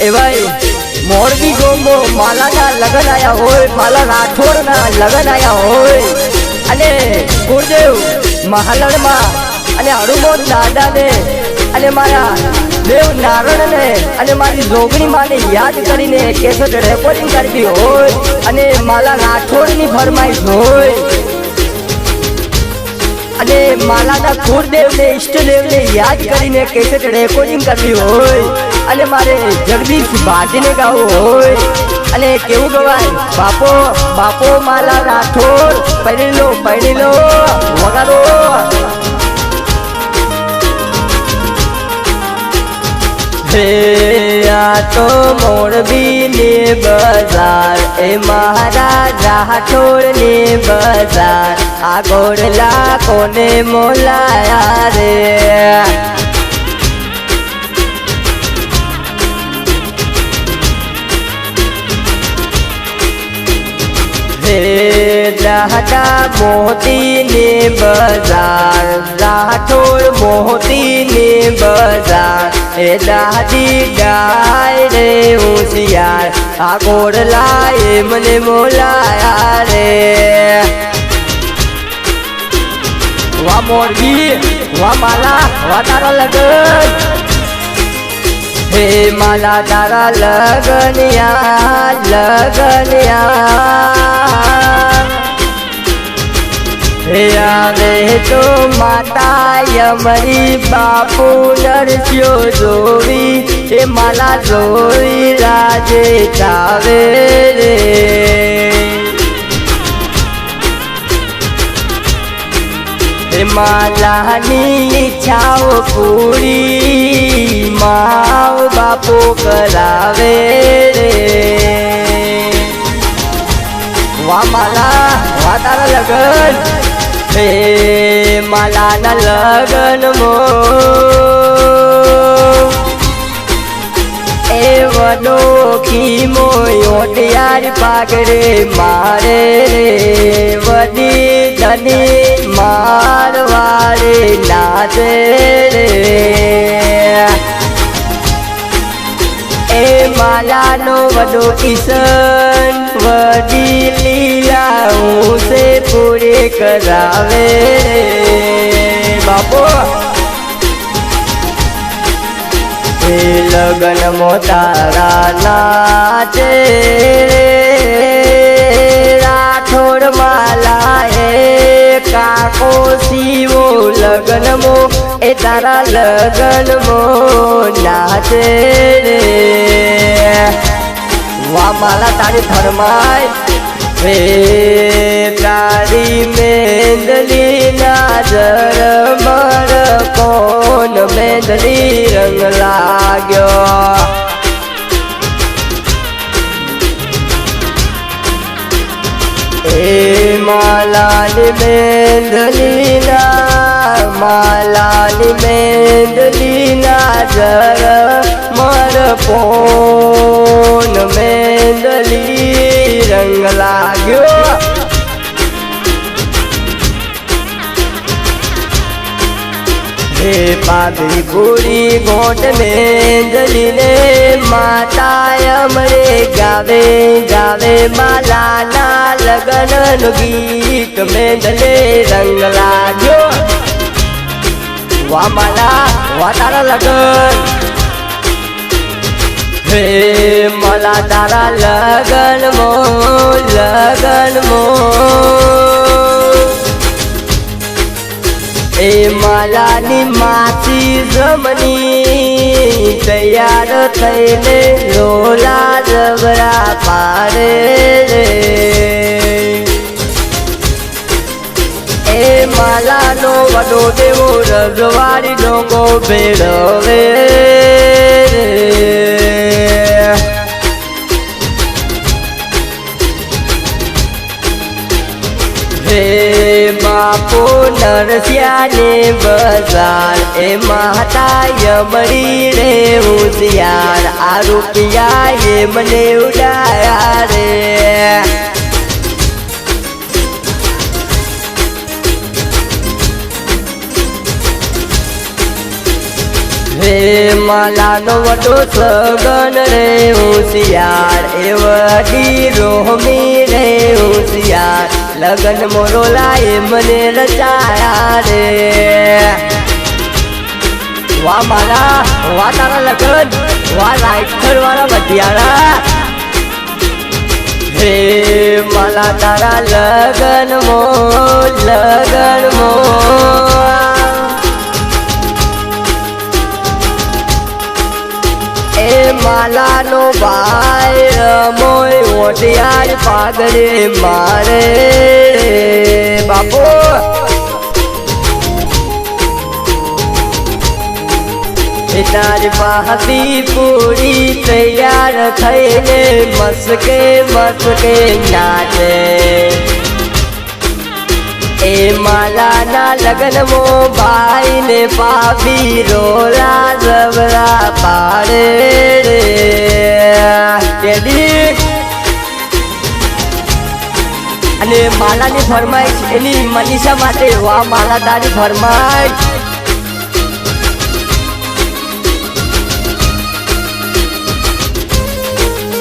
ए भाई मोरबी गोमो माला ना लगन आया होय, माला राठोड ना लगन आया होय अने गुरुदेव महालड़ मा अने हनुमान दादा ने अने मारा देव नारायण ने अने मारी जोगणी माने याद करीने केसेट रेकॉर्डिंग करती होय अने माला राठोड नी फरमाइश होय अने माला ना गुरुदेव ने इष्टदेव ने याद करीने केसेट रेकॉर्डिंग करती होय अने मारे जगदीश भाटी ने गावो होय अने केवू गवाय बापो बापो माला राठोड पड़ी लो वगारो हे आ तो मोरबी ने बजार ए महाराज राठोड ने बजार आ गोरला कोने मोलाया रे राधा मोती ने बजार राठोड मोती ने बजार ए दादी गाय रे होशियार आ गोरला ए मने मोलाया रे वा मोरबी वा माला वा तारा लगन हे माला तारा लगनिया रे तो माता यमरी बापू नरस्यो जोवी हे माला जोवी राजे चावे रे हे माला नी इच्छाओ पूरी माँ बापू करावे रे वा माला वा तारा लगन हे माला ना लगन मो ए वनोखी मोयोटियार पागरे मारे रे वनी धनी मारवारे नाचे रे ए माला नो वडो किशन वडी लीला उसे पूरे करावे बापो ए लगन मोतारा नाचे राठोड माला ए काको सीवो लगन मो ए तारा लगन मो नाचे रे वा माला तारी फरमाय हे तारी मेंदली नाजर मर कोन मेंदली रंग लाग्यो ए मालानी मेंदली नाजर मर पोन मेंदली रंग लाग्यो हे पागली पूरी घोट मेंदली ने माता अमरे गावे गावे माला ना लगन नु गीत मेंदले रंग लाग्यो वा माला वा तारा लगन हे माला तारा लगन मो ए माला नी माची जमनी तैयार थईने लोला जबरा पारे रे ए माला नो वडो देवो रजवाड़ी लोगो बेड़वे हे बापू नरसिया ने बजार ए माता यमरी रे होशियार आ रुपया ये मने उड़ाया रे हे માલાનો વડો સગન રે હોશિયાર એ વડી રોહમી રે હોશિયાર લગન મોરો લાય મને રચાયા રે વાહ માલા વાહ તારા લગન વાહ રાઈટર વાળા વઢિયારા હે માલા તારા લગન મો એ માલાનો ભાઈ રમોય ઓઢિયાર પાગડે મારે બાપુ તારી પાહતી પૂરી તૈયાર થઈને મસ્કે નાચે એ માલાના લગ્નમો ભાઈ ને પાપી રોલા જબરા પાડે અને માલાની ફરમાઈશ એની મનીષા માટે વાહ માલા તારી ફરમાઈશ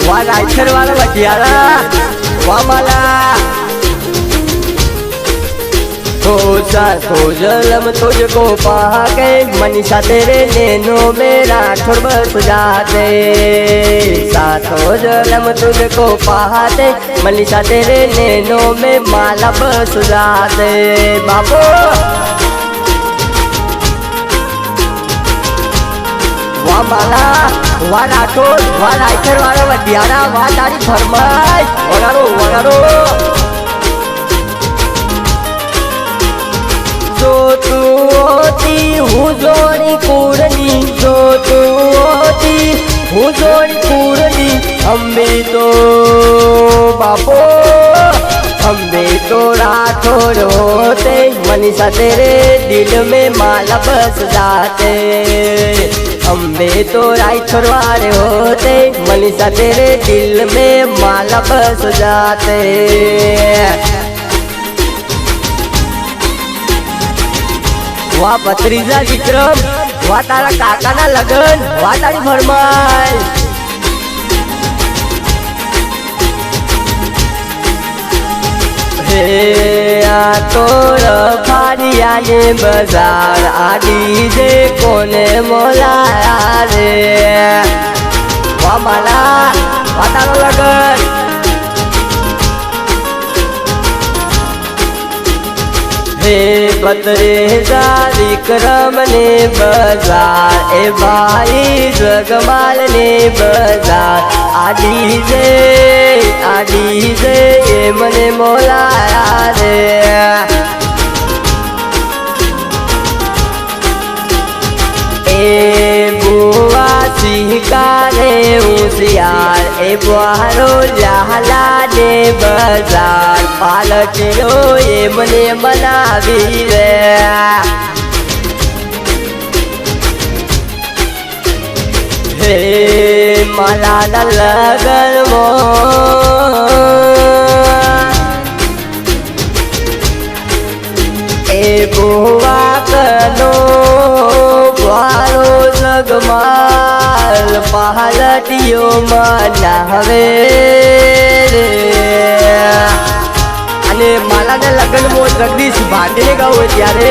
वाह राइटर वाला वढियारा वाह माला हो जलम तुझको पा के मनीषा तेरे नैनों में राठौर बस जाते साथो जलम तुझको पाते मनीषा तेरे नैनों में माला बस जाते बापू वाह माला वाह राठौर वाह राइटर वाला वढियारा वाह तारी फरमाइश वगाड़ो जो तू होती हुजोरी कुड़नी जो तू होती हुजोरी कुड़नी अम्बे तो बापो अम्बे तो राठौर होते मनीषा तेरे दिल में माला बस जाते अम्बे तो राइटर वाले होते मनीषा तेरे दिल में माला बस जाते वाह भत्रीजा विक्रम वाह तारा काका ना लगन वाह तारी फरमाइश तो फारिया ने बाजार आदि जे कोने मोलाया रे वाह माला वाह तारा लगन हे भत्रीजा विक्रम ने बाजार ए भाई जगमाल ने बाजार आदि जे ये मने मोलाया रे ए बुआ सिकारे होशियार ए बुआरो जहला ने बाजार पालटियो ये मने मनावी रे हे माला लगन मो ए बुआ कनो वारो जगमाल पहालटियो मनावे रे અને માલાને લગ્નમાં જગદીશ ભાંડીને ગાવું ત્યારે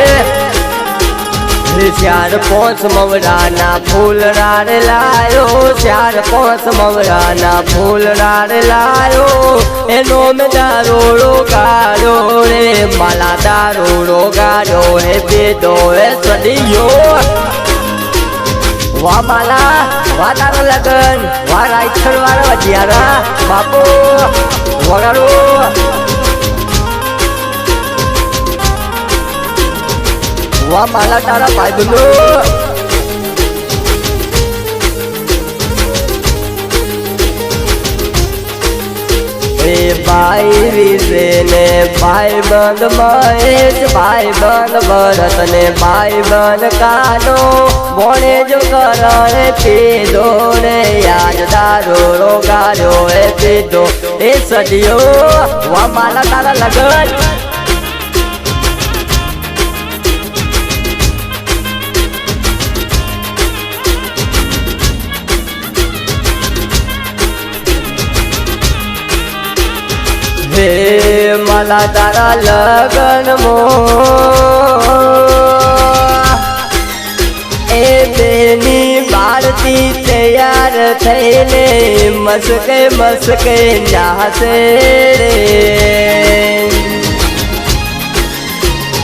ચાર પાંચ મવડાના ફૂલ રાડ લાયો ચાર પાંચ મવડાના ફૂલ રાડ લાયો એનો મેં દારૂડો ગાડ્યો રે માલા દારૂડો ગાડ્યો હે પીધો હે સડીયો વાહ માલા વાહ તારા લગન વાહ રાઈટર વાળા વઢિયારા બાપુ વગાડો वाह माला तारा भाई बंधु भाई विजय ने भाई बंद महेश भाई बंद भरत ने भाई बंद कानो बोने जो करे पीधो ने याद दारो रोगारो है पीधो ए सदियो वाह माला तारा लगन હે માલા તારા લગનમાં એ બેની બાળતી તૈયાર થઈને મસ્કે મસ્કે નાસે રે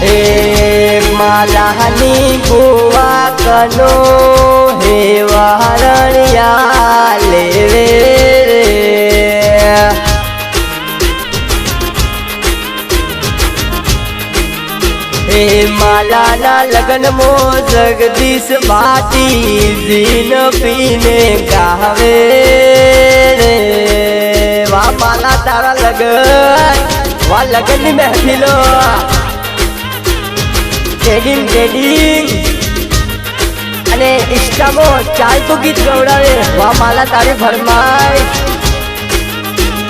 હે માલાની બુવા કનો હે વારણિયા લેવે રે હે માલાના લગ્નમો જગદીશ ભાટી જીન પીને ગાવે રે વાહ માલા તારા લગન વાહ લગનની મહેફિલો ટ્રેડિંગ અને ઇન્સ્ટામાં ચાલતું ગીત ગવડાવે વાહ માલા તારી ફરમાય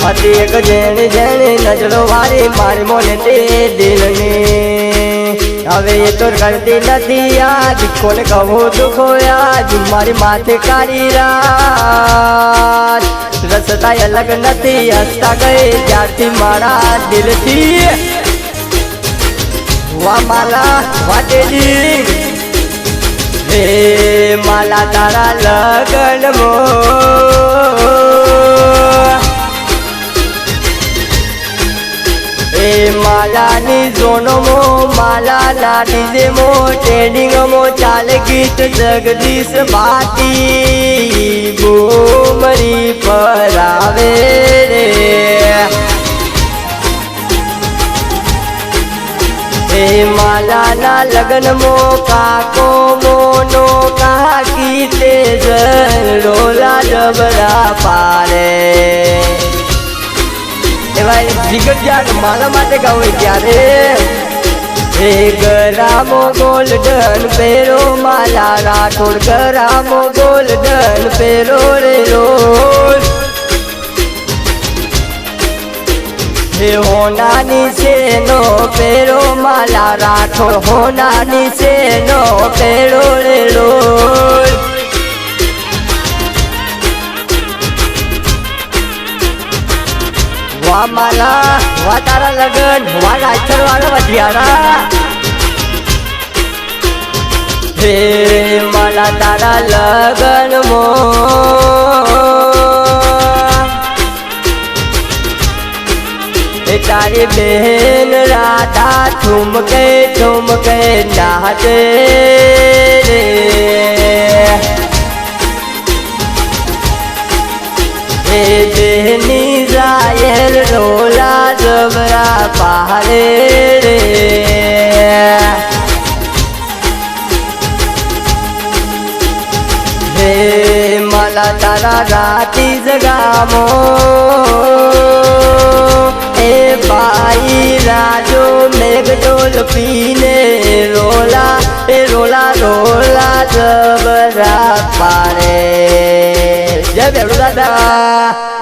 હતી એક જેણે જેણે નજરો વારી મારી મોને તે દિલની હવે એ તો કરતી નથી આજ કોને કહું દુખો આજ મારી માથે કાઢી રાત રસ્તા અલગ નથી હસતા ગઈ ત્યારથી મારા દિલથી વાહ માલા વાટેલી હે માલા તારા લગનમાં હે માલાની ઝોનમો માલાના ડીજેમો ટ્રેડિંગમો ચાલે ગીત જગદીશ ભાટી બુમરી પર આવે રે હે માલાના લગ્નમો કાકો મોનો કાકી તે રોલા જબરા પારે એવા જીગર જાન માલા માટે ગાવે ત્યારે હે ગરામો ગોલ્ડન પેરો માલા રાઠોડ ગરામો ગોલ્ડન પેરો રે રોજ હે હોનાની સેનો પેરો માલા રાઠોડ હોનાની સેનો પેરો રે રોજ વાહ માલા વાહ તારા લગન વાહ રાજસર વાળા વઢિયારા હે માલા તારા લગનમાં એ તારી બહેન રાધા ઠુમકે ઠુમકે નાચે રે હે બહેની જાયર રોલા જબરા પહાડે રે હે માલા તારા રાતી જગામો એ ભાઈ રાજો મેઘડોલ પીને રોલા એ રોલા રોલા જબરા પાડે જય બેડુ દાદા